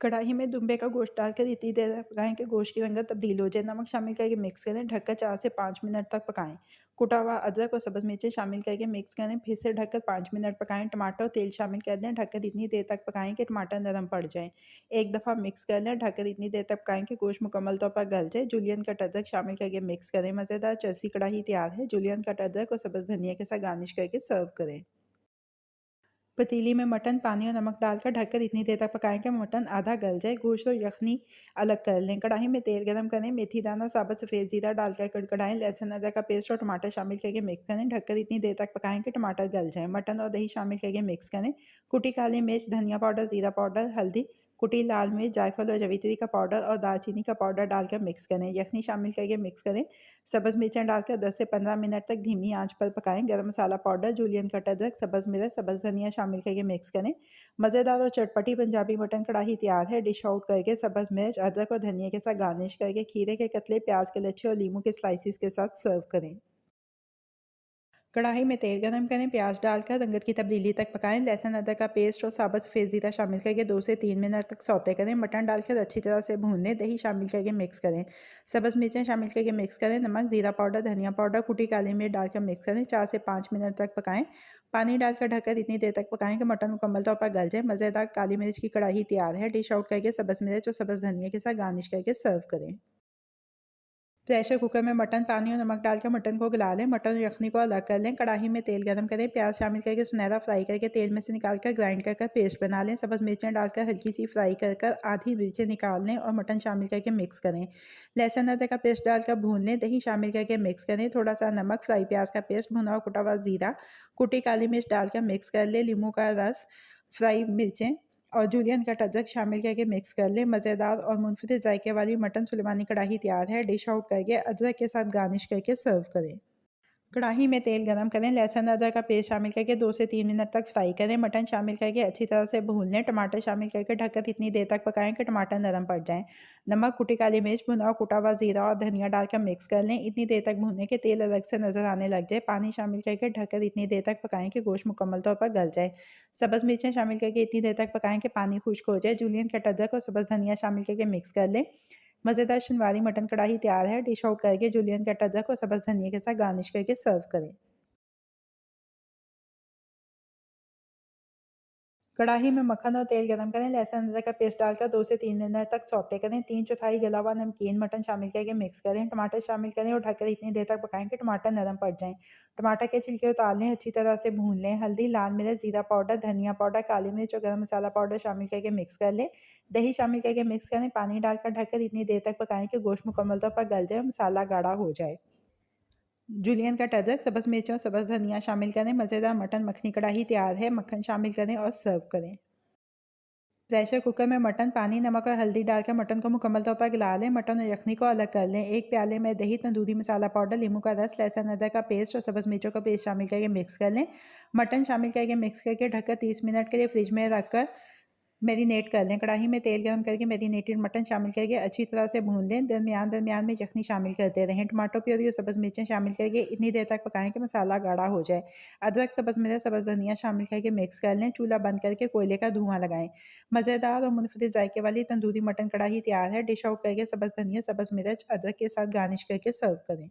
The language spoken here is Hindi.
कढ़ाई में दुम्बे का गोश्त डालकर इतनी देर तक पकाएं कि गोश्त की रंगत तब्दील हो जाए। नमक शामिल करके मिक्स करें, ढककर 4 से 5 मिनट तक पकाएं। कुटा हुआ अदरक और सब्ज़ मिर्चें शामिल करके मिक्स करें, फिर से ढककर 5 मिनट पकाएं। टमाटर और तेल शामिल कर दें, ढककर इतनी देर तक पकाएं कि टमाटर नरम पड़ जाए। एक दफ़ा मिक्स कर लें, ढककर इतनी देर तक पकाएं कि गोश्त मुकम्मल तौर पर गल जाए। जूलियन कट अदरक शामिल करके मिक्स करें। मज़ेदार चरसी कढ़ाई तैयार है। जूलियन कट अदरक और सब्ज़ धनिया के साथ गार्निश करके सर्व करें। पतीली में मटन, पानी और नमक डालकर ढककर इतनी देर तक पकाएं कि मटन आधा गल जाए। गोश्त और यखनी अलग कर लें। कढ़ाई में तेल गरम करें, मेथी दाना, साबुत सफ़ेद जीरा डालकर कड़कड़ाएं। लहसुन अदरक का पेस्ट और टमाटर शामिल करके मिक्स करें, ढककर इतनी देर तक पकाएं कि टमाटर गल जाए। मटन और दही शामिल करके मिक्स करें। कुटी काली मिर्च, धनिया पाउडर, जीरा पाउडर, हल्दी, कुटी लाल मिर्च, जायफल और जवित्री का पाउडर और दालचीनी का पाउडर डालकर मिक्स करें। यखनी शामिल करके मिक्स करें। सब्ज़ मिर्चें डालकर 10 से 15 मिनट तक धीमी आंच पर पकाएं। गरम मसाला पाउडर, जूलियन कट अदरक, सब्ज़ मिर्च, सब्ज़ धनिया शामिल करके मिक्स करें। मज़ेदार और चटपटी पंजाबी मटन कढ़ाई तैयार है। डिश आउट करके सब्ज़ मिर्च, अदरक और धनिया के साथ गार्निश करके खीरे के कतले, प्याज के लच्छे और लीमू के स्लाइसिस के साथ सर्व करें। कढ़ाई में तेल गरम करें, प्याज डालकर रंगत की तब्दीली तक पकाएं। लहसुन अदरक का पेस्ट और साबुत सफ़ेद जीरा शामिल करके 2 से 3 मिनट तक सौते करें। मटन डालकर अच्छी तरह से भून लें। दही शामिल करके मिक्स करें। सब्ज़ मिर्चें शामिल करके मिक्स करें। नमक, जीरा पाउडर, धनिया पाउडर, कुटी काली मिर्च डालकर मिक्स करें। 4 से 5 मिनट तक पकाएं। पानी डालकर ढककर इतनी देर तक पकाएं कि मटन मुकम्मल तौर पर गल जाए। मज़ेदार काली मिर्च की कढ़ाई तैयार है। डिश आउट करके सब्ज़ मिर्च और सब्ज़ धनिया के साथ गार्निश करके सर्व करें। प्रेशर कुकर में मटन, पानी और नमक डालकर मटन को गला लें। मटन और यखनी को अलग कर लें। कढ़ाई में तेल गरम करें, प्याज शामिल करके सुनहरा फ्राई करके तेल में से निकालकर ग्राइंड कर पेस्ट बना लें। सब्ज़ मिर्चें डालकर हल्की सी फ्राई कर आधी मिर्चें निकाल लें और मटन शामिल करके मिक्स करें। लहसुन अदरक का पेस्ट डालकर भून लें। दही शामिल करके मिक्स करें। थोड़ा सा नमक, फ्राई प्याज का पेस्ट, भुना और कुटा हुआ जीरा, कुटी काली मिर्च डालकर मिक्स कर लें। लींबू का रस, फ्राई मिर्चें और जूलियन कट अदरक शामिल करके मिक्स कर लें। मज़ेदार और मुनफिद जायके वाली मटन सुलेमानी कढ़ाई तैयार है। डिश आउट करके अदरक के साथ गार्निश करके सर्व करें। कढ़ाई में तेल गरम करें, लहसुन अदरक का पेस्ट शामिल करके 2 से 3 मिनट तक फ्राई करें। मटन शामिल करके अच्छी तरह से भून लें। टमाटर शामिल करके ढककर इतनी देर तक पकाएं कि टमाटर नरम पड़ जाएं। नमक, कुटी काली मिर्च, भुना और कुटा हुआ जीरा और धनिया डालकर मिक्स कर लें। इतनी देर तक भूनें कि तेल अलग से नजर आने लग जाए। पानी शामिल करके ढककर इतनी देर तक पकाएं कि गोश्त मुकम्मल तौर पर गल जाए। सब्ज़ मिर्चें शामिल करके इतनी देर तक पकाएं कि पानी खुश्क हो जाए। जूलियन कट अदरक और सब्ज़ धनिया शामिल करके मिक्स कर लें। मज़ेदार शनवारी मटन कढ़ाई तैयार है। डिश आउट करके जूलियन कट अदरक और सब्ज़ धनिया के साथ गार्निश करके सर्व करें। कढ़ाई में मक्खन और तेल गरम करें, लहसुन अदरक का पेस्ट डालकर 2 से 3 मिनट तक सौते करें। 3/4 गला हुआ नमकीन मटन शामिल करके मिक्स करें। टमाटर शामिल करें और ढककर इतनी देर तक पकाएं कि टमाटर नरम पड़ जाएं। टमाटर के छिलके उतार लें, अच्छी तरह से भून लें। हल्दी, लाल मिर्च, जीरा पाउडर, धनिया पाउडर, काली मिर्च और गरम मसाला पाउडर शामिल करके मिक्स कर लें। दही शामिल करके मिक्स करें। पानी डालकर ढककर इतनी देर तक पकाएं कि गोश्त मुकम्मल तौर पर गल जाए और मसाला गाढ़ा हो जाए। जूलियन का अदरक, सब्ज़ मिर्च और सब्ज़ धनिया शामिल करें। मज़ेदार मटन मखनी कढ़ाई तैयार है। मक्खन शामिल करें और सर्व करें। प्रेशर कुकर में मटन, पानी, नमक और हल्दी डालकर मटन को मुकम्मल तौर पर गला लें। मटन और यखनी को अलग कर लें। एक प्याले में दही, तंदूरी मसाला पाउडर, नींबू का रस, लहसुन अदरक का पेस्ट और सब्ज़ मिर्चों का पेस्ट शामिल करके मिक्स कर लें। मटन शामिल करके मिक्स करके ढककर 30 मिनट के लिए फ्रिज में रखकर मैरिनेट कर लें। कढ़ाई में तेल गरम करके मैरिनेटेड मटन शामिल करके अच्छी तरह से भून लें। दरमियान दरमियान में यखनी शामिल करते रहें। टमाटो प्यूरी और सब्ज़ मिर्चें शामिल करके इतनी देर तक पकाएं कि मसाला गाढ़ा हो जाए। अदरक, सब्ज़ मिर्च, सब्ज़ धनिया शामिल करके मिक्स कर लें। चूल्हा बंद करके कोयले का धुआं लगाएं। मज़ेदार और मुनफिद जायके वाली तंदूरी मटन कढ़ाई तैयार है। डिश आउट करके सब्ज़ धनिया, सब्ज़ मिर्च, अदरक के साथ गार्निश करके सर्व करें।